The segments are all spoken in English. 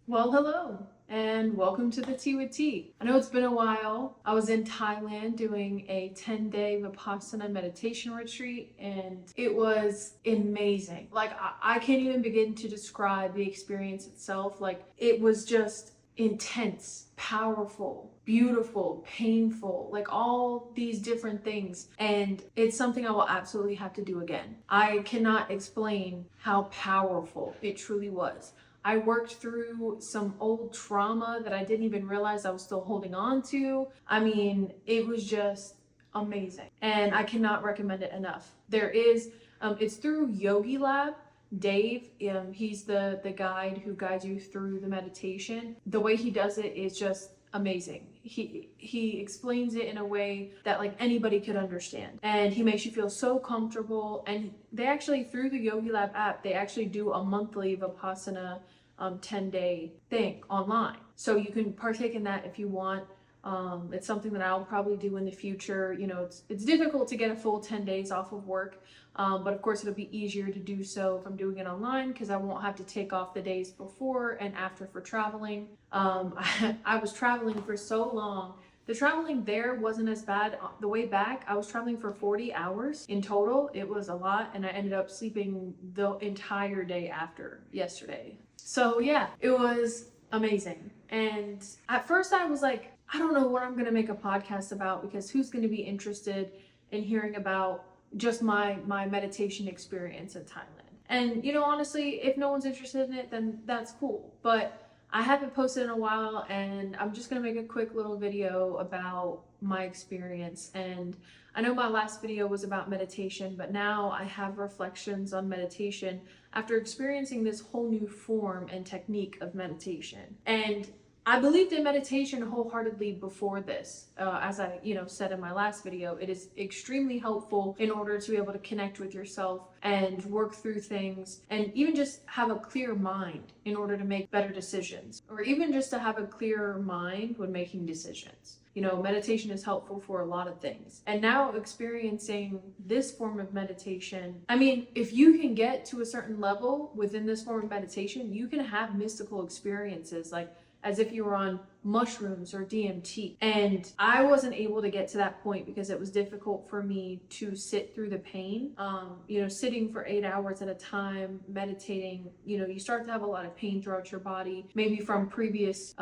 Well, hello, and welcome to the Tea with Tea. I know it's been a while. I was in Thailand doing a 10-day Vipassana meditation retreat, and it was amazing. I can't even begin to describe the experience itself. It was just intense, powerful, beautiful, painful, like all these different things. And it's something I will absolutely have to do again. I cannot explain how powerful it truly was. I worked through some old trauma that I didn't even realize I was still holding on to. I mean, it was just amazing. And I cannot recommend it enough. It's through Yogi Lab. Dave, he's the guide who guides you through the meditation. The way he does it is just amazing. He explains it in a way that like anybody could understand, and he makes you feel so comfortable. And they actually, through the Yogi Lab app, they actually do a monthly Vipassana 10-day thing online, so you can partake in that if you want. It's something that I'll probably do in the future. You know, it's difficult to get a full 10 days off of work, but of course it'll be easier to do so if I'm doing it online, because I won't have to take off the days before and after for traveling. I was traveling for so long. The traveling there wasn't as bad. The way back, I was traveling for 40 hours in total. It was a lot, and I ended up sleeping the entire day after yesterday. So yeah, it was amazing. And at first I was like, I don't know what I'm going to make a podcast about, because who's going to be interested in hearing about just my meditation experience in Thailand? And you know, honestly, if no one's interested in it, then that's cool. But I haven't posted in a while, and I'm just going to make a quick little video about my experience. And I know my last video was about meditation, but now I have reflections on meditation after experiencing this whole new form and technique of meditation. And I believed in meditation wholeheartedly before this. As I, said in my last video, it is extremely helpful in order to be able to connect with yourself and work through things, and even just have a clear mind in order to make better decisions, or even just to have a clearer mind when making decisions. You know, meditation is helpful for a lot of things. And now experiencing this form of meditation, I mean, if you can get to a certain level within this form of meditation, you can have mystical experiences, like as if you were on mushrooms or DMT. And I wasn't able to get to that point because it was difficult for me to sit through the pain. Sitting for 8 hours at a time, meditating, you start to have a lot of pain throughout your body, maybe from previous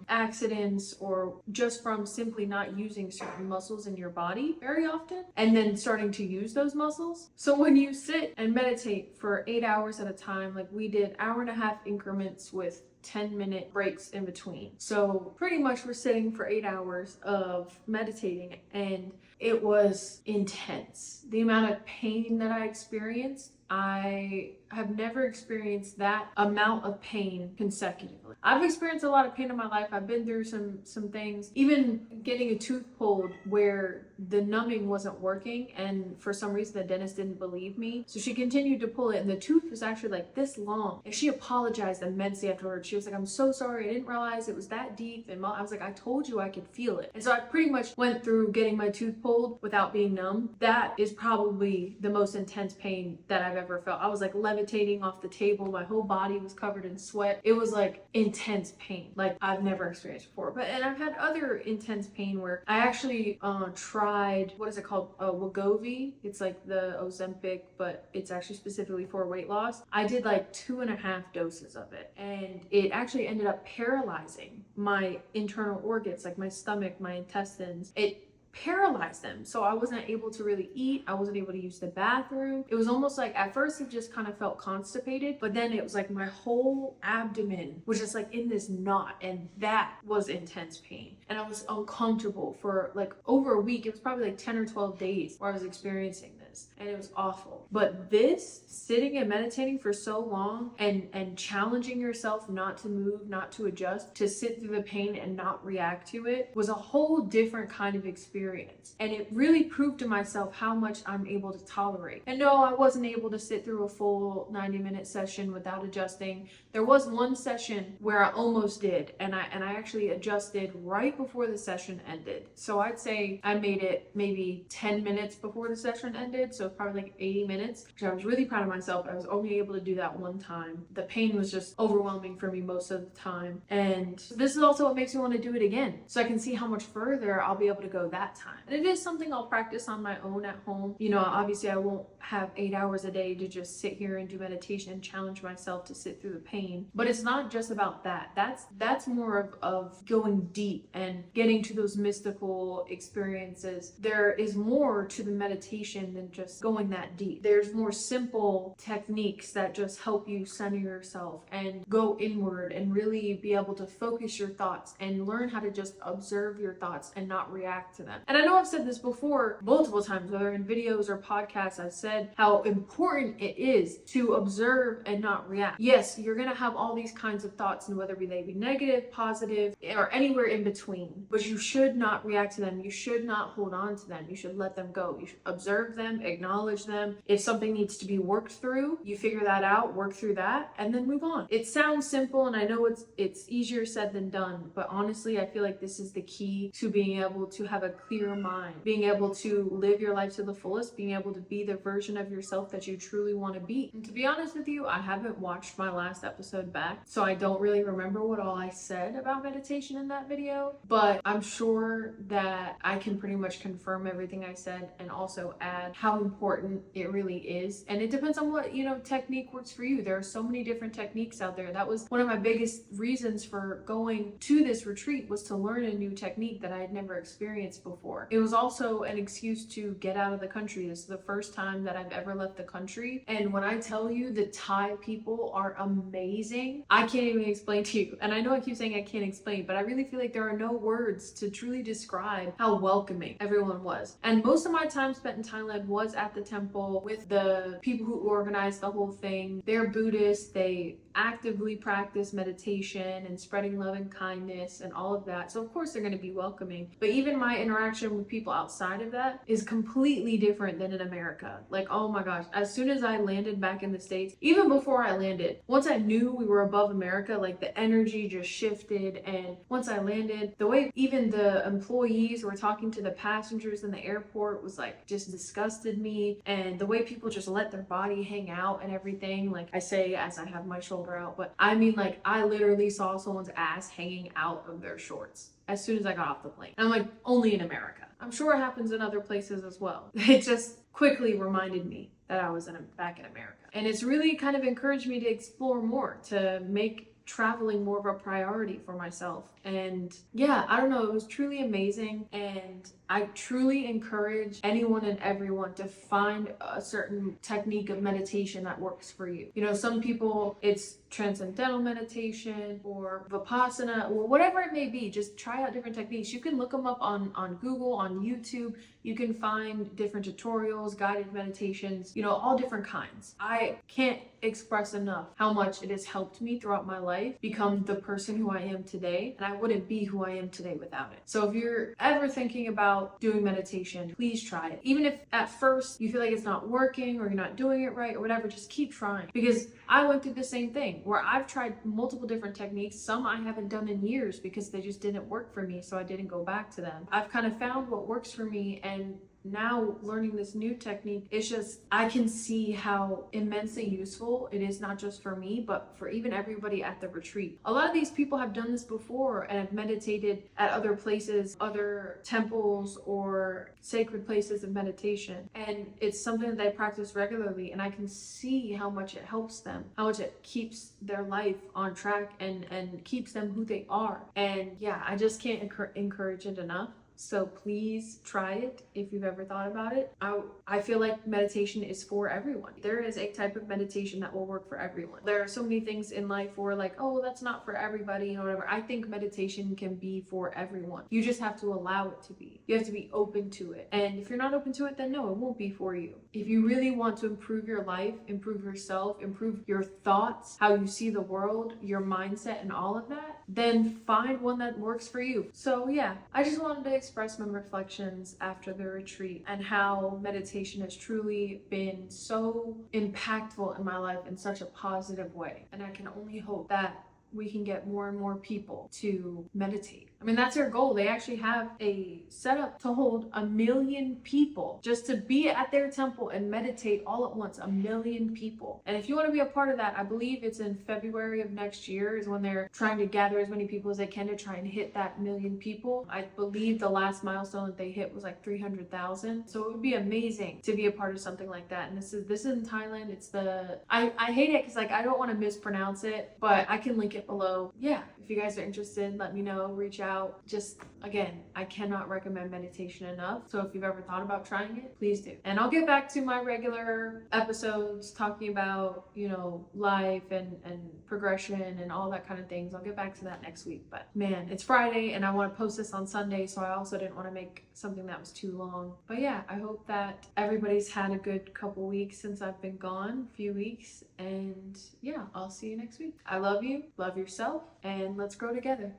accidents, or just from simply not using certain muscles in your body very often, and then starting to use those muscles. So when you sit and meditate for 8 hours at a time, like we did, hour-and-a-half increments with 10-minute breaks in between. So pretty much we're sitting for 8 hours of meditating, and it was intense. The amount of pain that I experienced, I have never experienced that amount of pain consecutively. I've experienced a lot of pain in my life. I've been through some things, even getting a tooth pulled where the numbing wasn't working, and for some reason the dentist didn't believe me. So she continued to pull it, and the tooth was actually like this long. And she apologized immensely afterwards. She was like, "I'm so sorry. I didn't realize it was that deep." And I was like, "I told you I could feel it." And so I pretty much went through getting my tooth pulled without being numb. That is probably the most intense pain that I've ever felt. I was like levitating off the table. My whole body was covered in sweat. It was like intense pain like I've never experienced before. And I've had other intense pain where I actually tried, what is it called? Wegovy. It's like the Ozempic, but it's actually specifically for weight loss. I did like 2.5 doses of it, and it actually ended up paralyzing my internal organs, like my stomach, my intestines. It paralyzed them. So I wasn't able to really eat. I wasn't able to use the bathroom. It was almost like, at first it just kind of felt constipated, but then it was like my whole abdomen was just like in this knot, and that was intense pain. And I was uncomfortable for like over a week. It was probably like 10 or 12 days where I was experiencing this, and it was awful. But this, sitting and meditating for so long, and challenging yourself not to move, not to adjust, to sit through the pain and not react to it, was a whole different kind of experience. And it really proved to myself how much I'm able to tolerate. And no, I wasn't able to sit through a full 90-minute session without adjusting. There was one session where I almost did, and I actually adjusted right before the session ended. So I'd say I made it maybe 10 minutes before the session ended. did. So probably like 80 minutes, which I was really proud of myself. I was only able to do that one time. The pain was just overwhelming for me most of the time. And this is also what makes me want to do it again. So I can see how much further I'll be able to go that time. And it is something I'll practice on my own at home. You know, obviously I won't have 8 hours a day to just sit here and do meditation and challenge myself to sit through the pain. But it's not just about that. That's more of going deep and getting to those mystical experiences. There is more to the meditation than just going that deep. There's more simple techniques that just help you center yourself and go inward and really be able to focus your thoughts and learn how to just observe your thoughts and not react to them. And I know I've said this before multiple times, whether in videos or podcasts, I've said how important it is to observe and not react. Yes, you're gonna have all these kinds of thoughts, and whether they be negative, positive, or anywhere in between, but you should not react to them. You should not hold on to them. You should let them go. You should observe them, acknowledge them. If something needs to be worked through, you figure that out, work through that, and then move on. It sounds simple, and I know it's easier said than done, but honestly, I feel like this is the key to being able to have a clear mind, being able to live your life to the fullest, being able to be the version of yourself that you truly want to be. And to be honest with you, I haven't watched my last episode back, so I don't really remember what all I said about meditation in that video, but I'm sure that I can pretty much confirm everything I said and also add how important it really is. And it depends on what, technique works for you. There are so many different techniques out there. That was one of my biggest reasons for going to this retreat, was to learn a new technique that I had never experienced before. It was also an excuse to get out of the country. This is the first time that I've ever left the country. And when I tell you, the Thai people are amazing, I can't even explain to you. And I know I keep saying I can't explain, but I really feel like there are no words to truly describe how welcoming everyone was. And most of my time spent in Thailand was at the temple with the people who organized the whole thing. They're Buddhists. They actively practice meditation and spreading love and kindness and all of that. So of course they're going to be welcoming. But even my interaction with people outside of that is completely different than in America. Like, oh my gosh, as soon as I landed back in the States, even before I landed, once I knew we were above America, like the energy just shifted. And once I landed, the way even the employees were talking to the passengers in the airport was like, just disgusted me. And the way people just let their body hang out and everything, like I say as I have my shoulder out, but I mean, like, I literally saw someone's ass hanging out of their shorts as soon as I got off the plane. And I'm like, only in America. I'm sure it happens in other places as well. It just quickly reminded me that I was back in America. And it's really kind of encouraged me to explore more, to make traveling more of a priority for myself. And yeah, I don't know, it was truly amazing. And I truly encourage anyone and everyone to find a certain technique of meditation that works for you. Some people, it's transcendental meditation or Vipassana or whatever it may be. Just try out different techniques. You can look them up on Google, on YouTube. You can find different tutorials, guided meditations, all different kinds. I can't express enough how much it has helped me throughout my life become the person who I am today. And I wouldn't be who I am today without it. So if you're ever thinking about doing meditation, please try it. Even if at first you feel like it's not working or you're not doing it right or whatever, just keep trying. Because I went through the same thing where I've tried multiple different techniques. Some I haven't done in years because they just didn't work for me, so I didn't go back to them. I've kind of found what works for me, and now learning this new technique, it's just, I can see how immensely useful it is, not just for me, but for even everybody at the retreat. A lot of these people have done this before and have meditated at other places, other temples or sacred places of meditation. And it's something that they practice regularly, and I can see how much it helps them, how much it keeps their life on track and keeps them who they are. And yeah, I just can't encourage it enough. So please try it if you've ever thought about it. I feel like meditation is for everyone. There is a type of meditation that will work for everyone. There are so many things in life where like, oh, that's not for everybody, whatever. I think meditation can be for everyone. You just have to allow it to be. You have to be open to it. And if you're not open to it, then no, it won't be for you. If you really want to improve your life, improve yourself, improve your thoughts, how you see the world, your mindset, and all of that, then find one that works for you. So yeah, I just wanted to express my reflections after the retreat and how meditation has truly been so impactful in my life in such a positive way. And I can only hope that we can get more and more people to meditate. I mean, that's their goal. They actually have a setup to hold 1 million people just to be at their temple and meditate all at once. 1 million people. And if you want to be a part of that, I believe it's in February of next year is when they're trying to gather as many people as they can to try and hit that 1 million people. I believe the last milestone that they hit was like 300,000. So it would be amazing to be a part of something like that. And this is in Thailand. It's the I hate it because like I don't want to mispronounce it, but I can link it below. Yeah, if you guys are interested, let me know, reach out. Just again, I cannot recommend meditation enough. So if you've ever thought about trying it, please do. And I'll get back to my regular episodes talking about, you know, life and progression and all that kind of things. I'll get back to that next week. But man, it's Friday and I want to post this on Sunday, so I also didn't want to make something that was too long. But yeah, I hope that everybody's had a good couple weeks since I've been gone, a few weeks. And yeah, I'll see you next week. I love you, love yourself, and let's grow together.